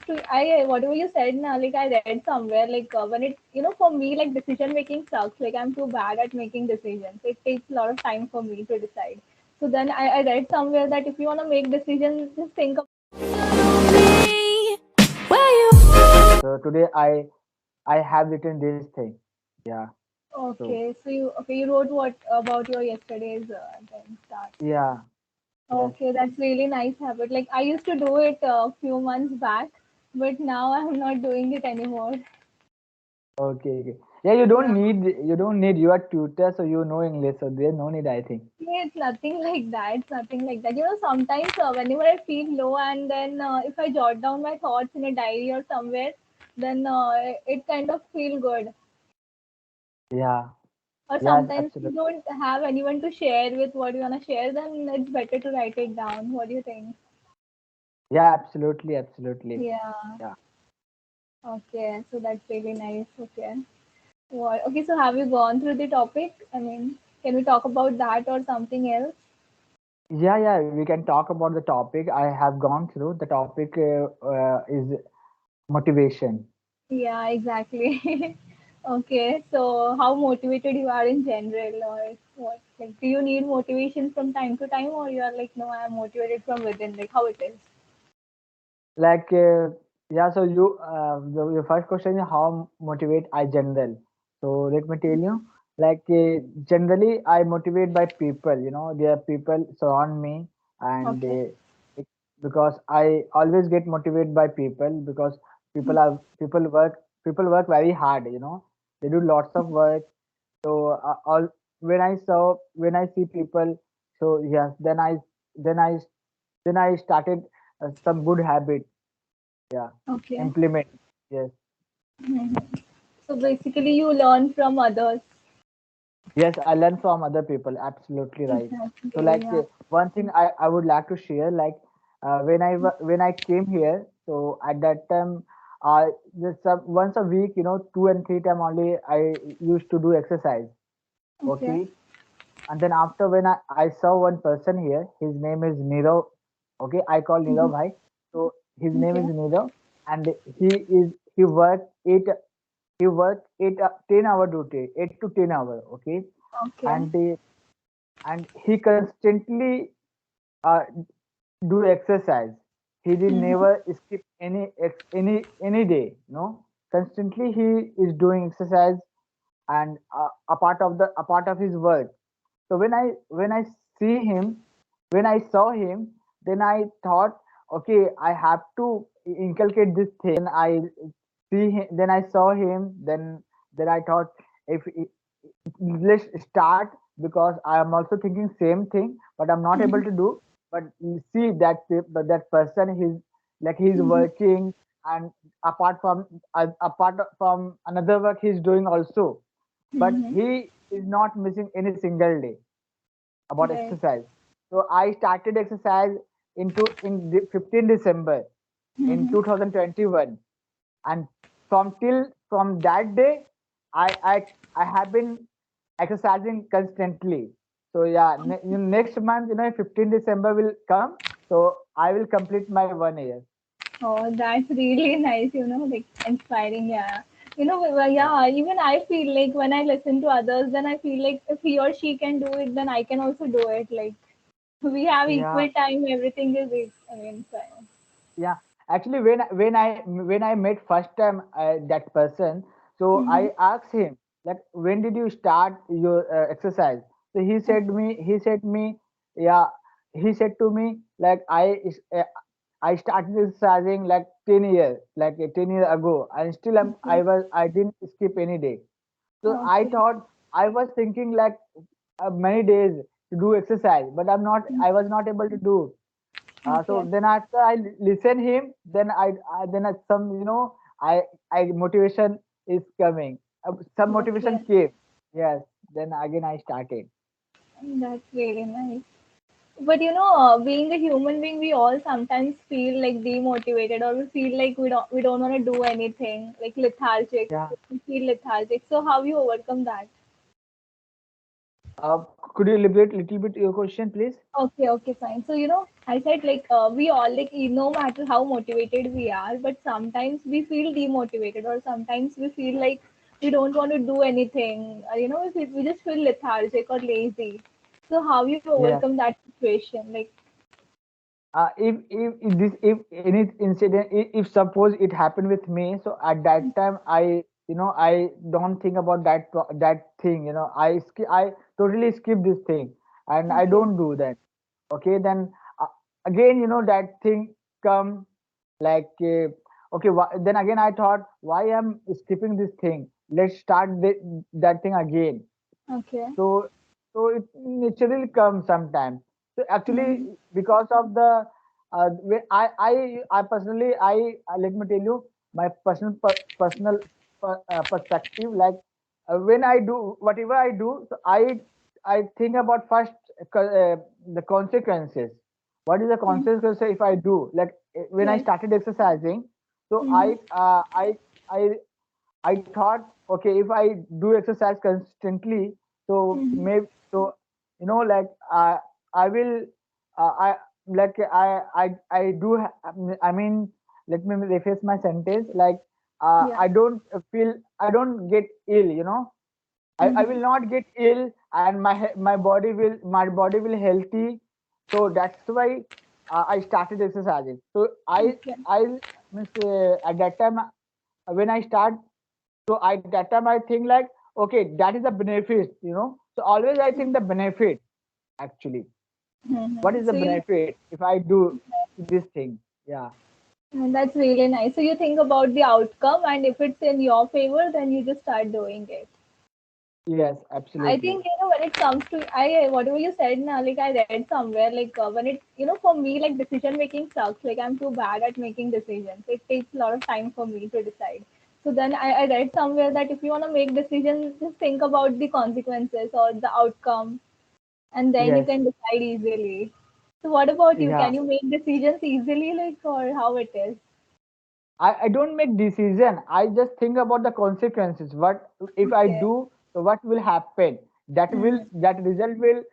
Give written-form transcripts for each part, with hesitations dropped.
So I whatever you said now, like I read somewhere, like when it, for me, like decision making sucks. Like I'm too bad at making decisions. It takes a lot of time for me to decide. So then I read somewhere that if you want to make decisions, just think of. So today I have written this thing. Yeah. So Okay, so you wrote what about your yesterday's then start. yeah. Yes. Okay, that's really nice habit. Like I used to do it a few months back, but now I'm not doing it anymore. Okay. Okay. Yeah. Yeah. You don't need your tutor, so you know English. So there's no need, I think. Yeah, it's nothing like that. It's nothing like that. Sometimes whenever I feel low, and then if I jot down my thoughts in a diary or somewhere, then it kind of feel good. Yeah. Or Yes. sometimes you Absolutely. don't have anyone to share with what you wanna share, then it's better to write it down. What do you think? Yeah. Absolutely. Absolutely. Yeah. Yeah. Okay. So that's really nice. Okay. What? Okay. So have you gone through the topic? I mean, can we talk about that or something else? Yeah. Yeah. We can talk about the topic. I have gone through. The topic is motivation. Yeah, exactly. Okay, so how motivated you are in general, or what? Like, do you need motivation from time to time, or you are like, no, I am motivated from within, like how it is? Like yeah. So your first question is how motivate I general. So let me tell you. Like generally, I motivate by people. There are people surround me, and Okay. because I always get motivated by people because people work very hard. They do lots of work. So all when I see people, so yes, then I then I started some good habit. Yeah, Okay. implement. Yes, Mhm. So basically, you learn from others. yes, I learn from other people. Absolutely right. So Exactly. like Yeah. one thing I would like to share, like when I came here, so at that time, just once a week, 2 and 3 time only I used to do exercise. Okay. Okay, and then after when I saw one person here, his name is Nirav. Okay, I call Nirav Mhm. bhai. So his name is Okay. Nirav, and he worked he worked 10 hour duty, 8 to 10 hour. Okay, Okay. and he constantly uh, do exercise. He did Mm-hmm. never skip any day. No, constantly he is doing exercise and a part of his work. So when I see him, when I saw him, then I thought, okay, I have to inculcate this thing. Then I saw him, then I thought, if let's start because I am also thinking same thing, but I'm not able to do. But you see but that person, he's Mm-hmm. working, and apart from another work he's doing also, but Mm-hmm. he is not missing any single day about Right. exercise. So I started exercise in 15 December in Mm-hmm. 2021, and from that day, I I I have been exercising constantly. So yeah, next month, 15 December will come. So I will complete my 1 year. Oh, that's really nice, like inspiring. Yeah. Yeah, Yeah, even I feel like when I listen to others, then I feel like if he or she can do it, then I can also do it. Like, we have yeah, equal time, everything is, I mean, so, yeah. Actually, when I met first time that person, so hmm. I asked him like, when did you start your exercise? So he said me, yeah, he said to me like I started exercising like 10 years ago, and still Okay. I didn't skip any day. So I Okay. thought I was thinking like many days to do exercise, but I was not able to do. Okay. So then after I listen him, then then some I motivation is coming. Some motivation Okay. came. Yes. Then again I started. That's really nice. But being a human being, we all sometimes feel like demotivated, or we feel like we don't want to do anything, like lethargic. Yeah. We feel lethargic. So how you overcome that? Could you elaborate a little bit your question, please? Okay, okay, fine. So, I said like we all like no matter how motivated we are, but sometimes we feel demotivated, or sometimes we feel like we don't want to do anything. We just feel lethargic or lazy. So, how you Yeah. overcome that situation? Like, If any incident, if suppose it happened with me, so at that time I don't think about that thing, I totally skip this thing, and I okay, don't do that. Okay, then uh, again, that thing come, like okay, then again I thought, why I'm skipping this thing, let's start that thing again. okay, So so it naturally comes sometimes. So actually, mm-hmm. because of the I personally, let me tell you my personal perspective. Like when I do whatever I do, so I think about first the consequences. What is the consequence if I do? Like when I Yes, started exercising, so mm-hmm. I I thought, okay, if I do exercise constantly, so Mm-hmm. maybe, so like I will, I like I do. I mean, let me rephrase my sentence. Like Yeah, I don't feel, I don't get ill. I mm-hmm. will not get ill, and my body will healthy. So that's why I started exercising. So Okay, I means at that time, when I start, so at that time I think like, okay, that is the benefit, so always I think the benefit, actually, what mm-hmm. is the So you benefit if I do this thing. Yeah. that's really nice. So you think about the outcome, and if it's in your favor, then you just start doing it. Yes, I absolutely. think when it comes to I whatever you said now, like I read somewhere like when it for me like decision making sucks. Like I'm too bad at making decisions. It takes a lot of time for me to decide. So then I read somewhere that if you want to make decisions, just think about the consequences or the outcome, and then you Yes. can decide easily. So what about you? Yeah. Can you make decisions easily, like, or how it is? I don't make decision. I just think about the consequences. What if I Okay. do? So what will happen? Mm-hmm. That result will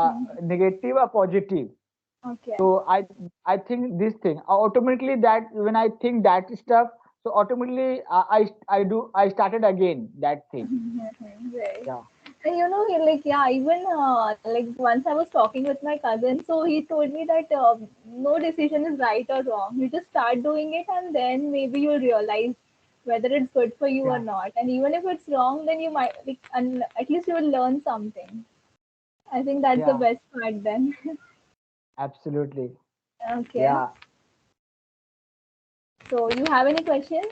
Mm-hmm. negative or positive. Okay. So I think this thing automatically, that when I think that stuff, so automatically I started again that thing. Mhm, right. Yeah. And like, yeah, even like once I was talking with my cousin, so he told me that no decision is right or wrong. You just start doing it, and then maybe you'll realize whether it's good for you or Yeah. not. And even if it's wrong, then you might, like, and at least you will learn something. I think that's the Yeah. best part then. Absolutely. Okay. Yeah. So you have any questions?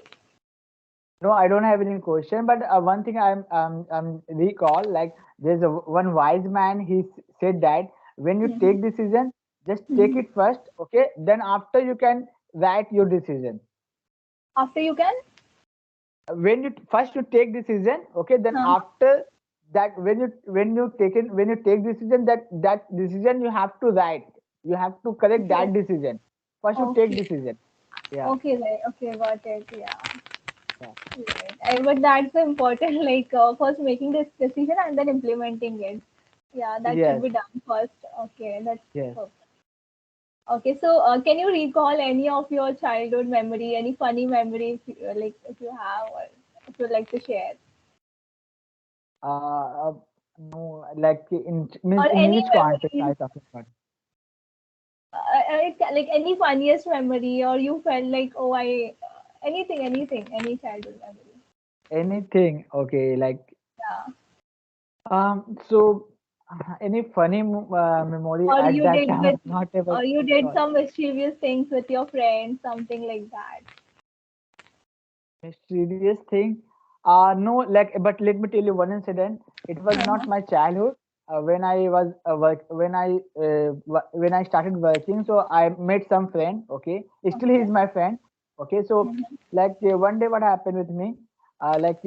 No, I don't have any question, but one thing I'm recall, like there's one wise man. He said that when you Mhm. take decision, just take Mhm. it first, okay? Then after you can write your decision. After you can? When you first you take decision, okay, then Uh-huh. after that, when you take decision, that decision you have to write, you have to correct Okay. that decision. First you take Okay. decision. Yeah. Okay, right. Okay, got it. Yeah. Yeah. Right. But that's the important, like first making this decision and then implementing it. Yeah, that should Yes. be done first. Okay, that's Yes. perfect. Okay, so can you recall any of your childhood memory, any funny memory, like if you have, or if you'd like to share, No, like or in any which context are memory, you talking about? like any funniest memory, or you felt like, oh, anything, any childhood memory. Anything. Okay, like Yeah. so any funny memory Or at you that did time, with, I'm not able or to you did recall. some mischievous things with your friends, something like that. Mysterious thing. No, like, but let me tell you one incident. It was not Uh-huh. my childhood. When I was when I started working, so I met some friend. Okay, still he Okay. is my friend. Okay, so Mhm. like one day, what happened with me? Like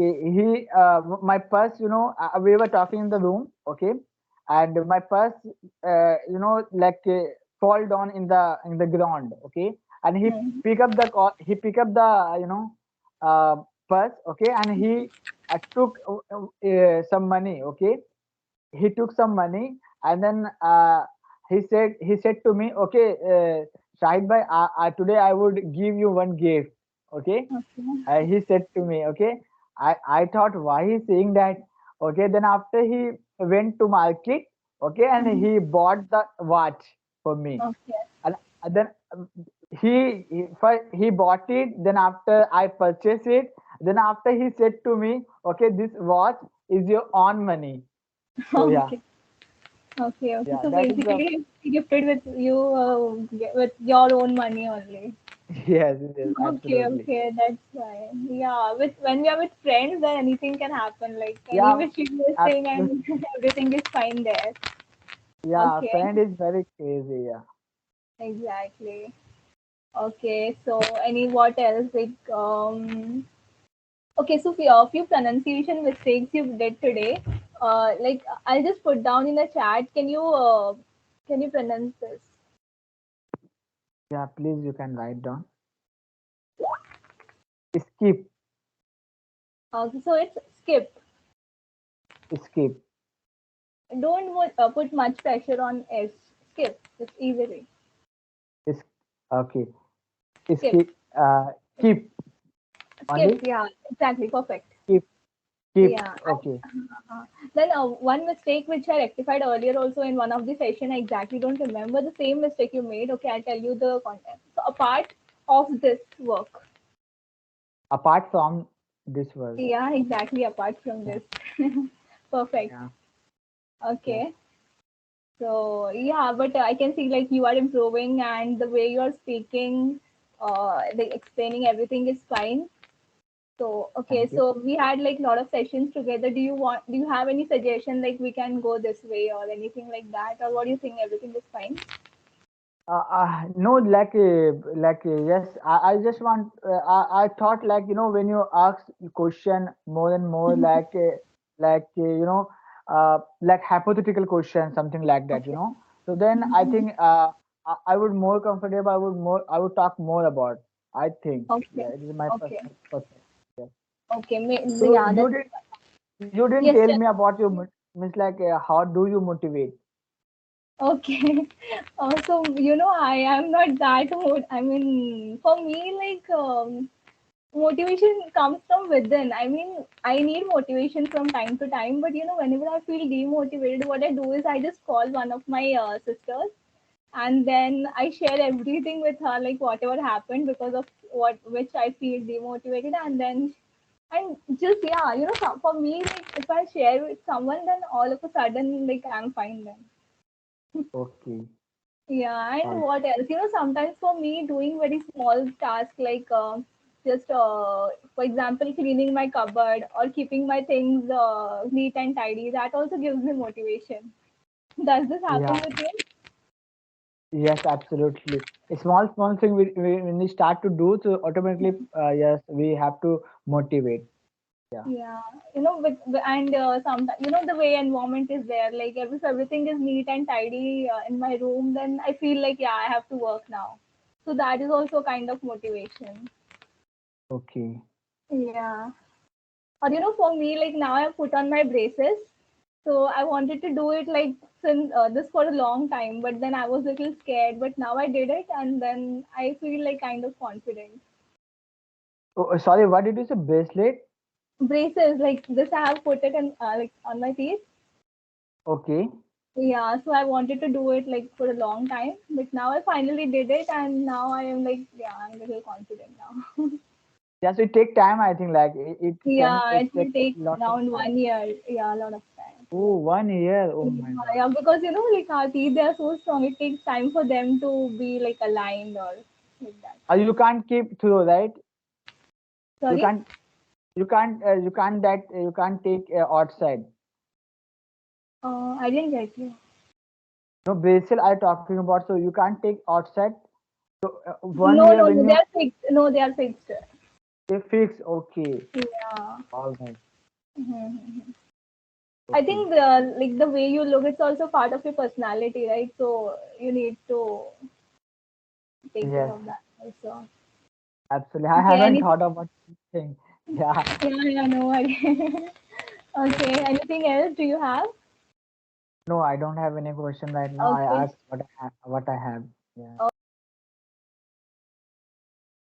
my purse. We were talking in the room. Okay, and my purse, like fall down in the ground. Okay, and Mhm. he pick up the uh, purse, okay, and he took some money, okay, he took some money, and then he said to me, okay, Shahid bhai, today I would give you one gift. Okay, Okay. he said to me, okay. I thought, why he's saying that? Okay, then after he went to market, okay, and Mhm. he bought the watch for me. Okay. And then he bought it. Then after I purchased it, then after he said to me, okay, this watch is your own money. So yeah, Okay. Okay. Okay. yeah, So that is the basically, he gifted with you with your own money only. yes, yes, Okay. absolutely. Okay. That's fine. Yeah. With when we are with friends, then anything can happen. Like any Yeah, mischievous thing, absolutely. and everything is fine there. Yeah, Okay. friend is very crazy. Yeah. Exactly. Okay. So any what else? Like okay, so few pronunciation mistakes you did today. Like I'll just put down in the chat. Can you pronounce this? Yeah, please, you can write down. Skip, So it's skip. skip, Don't put much pressure on s. Skip. Just easily. is okay. Skip. Skip, keep Skip. only. Yeah. Exactly. Perfect. Keep, keep. Yeah. Okay. Then one mistake which I rectified earlier also in one of the session. I exactly don't remember the same mistake you made. Okay, I'll tell you the content. So apart of this work. Apart from this world. Yeah, exactly. Apart from Yeah, this. Perfect. yeah, yes. Okay. So yeah, but I can see like you are improving and the way you are speaking, like explaining everything is fine. So okay, Thank you. so we had like a lot of sessions together. Do you have any suggestion like we can go this way or anything like that? Or what do you think everything is fine? No, yes. I just want. I thought, like, when you ask question more and more, like hypothetical question, something like that. Okay. So then I Mhm. think I would more comfortable. I would talk more about. I think, Okay. yeah, it is my Okay. personal perspective. Yes. Okay. So Yeah, that's you didn't yes, tell yes. me about your means, like, how do you motivate? Okay. So I am not that I mean, for me, like motivation comes from within. I mean, I need motivation from time to time, but whenever I feel demotivated, what I do is I just call one of my sisters, and then I share everything with her, like whatever happened because of what which I feel demotivated, and just yeah, for me, like if I share with someone, then all of a sudden, like I'm fine then. Okay. Yeah, and All what else? Sometimes for me, doing very small tasks like just, for example, cleaning my cupboard or keeping my things neat and tidy, that also gives me motivation. Does this happen yeah. with you? Yes, absolutely. A small thing when we start to do, so automatically, yes, we have to motivate. Yeah. Yeah, and sometimes the way environment is there, like if everything is neat and tidy in my room, then I feel like yeah, I have to work now. So that is also kind of motivation. Okay. Yeah. Or for me, like now I put on my braces. So I wanted to do it like since this for a long time, but then I was a little scared. But now I did it, and then I feel like kind of confident. Oh, sorry, what did you say? Bracelet? Braces like this, I have put it in like on my teeth. Okay. Yeah, so I wanted to do it like for a long time, but now I finally did it, and now I am like yeah, I'm a little confident now. Yeah, so it take time, I think, like Yeah, it it will takes take lots of around time. 1 year. Yeah, a lot of time. Oh, 1 year. Oh my Yeah, God. yeah, because like our teeth, they are so strong. It takes time for them to be like aligned or like that. You can't keep through, right? You Sorry, can't, you can't take outside. I didn't get you. No, bracelet are talking about, so you can't take outside. So one No, year no, when no. They you are fixed. No, they are fixed. they fix. Okay. Yeah. All right. Mhm. I Okay. think the way you look, it's also part of your personality, right? So you need to take care Yes. of that also. Absolutely. I Okay. haven't Anything? thought about this thing. Yeah. Yeah, yeah. No worry. Yes. Okay. Yes. Anything else do you have? No, I don't have any question right now. I Okay. asked what I have. Yeah.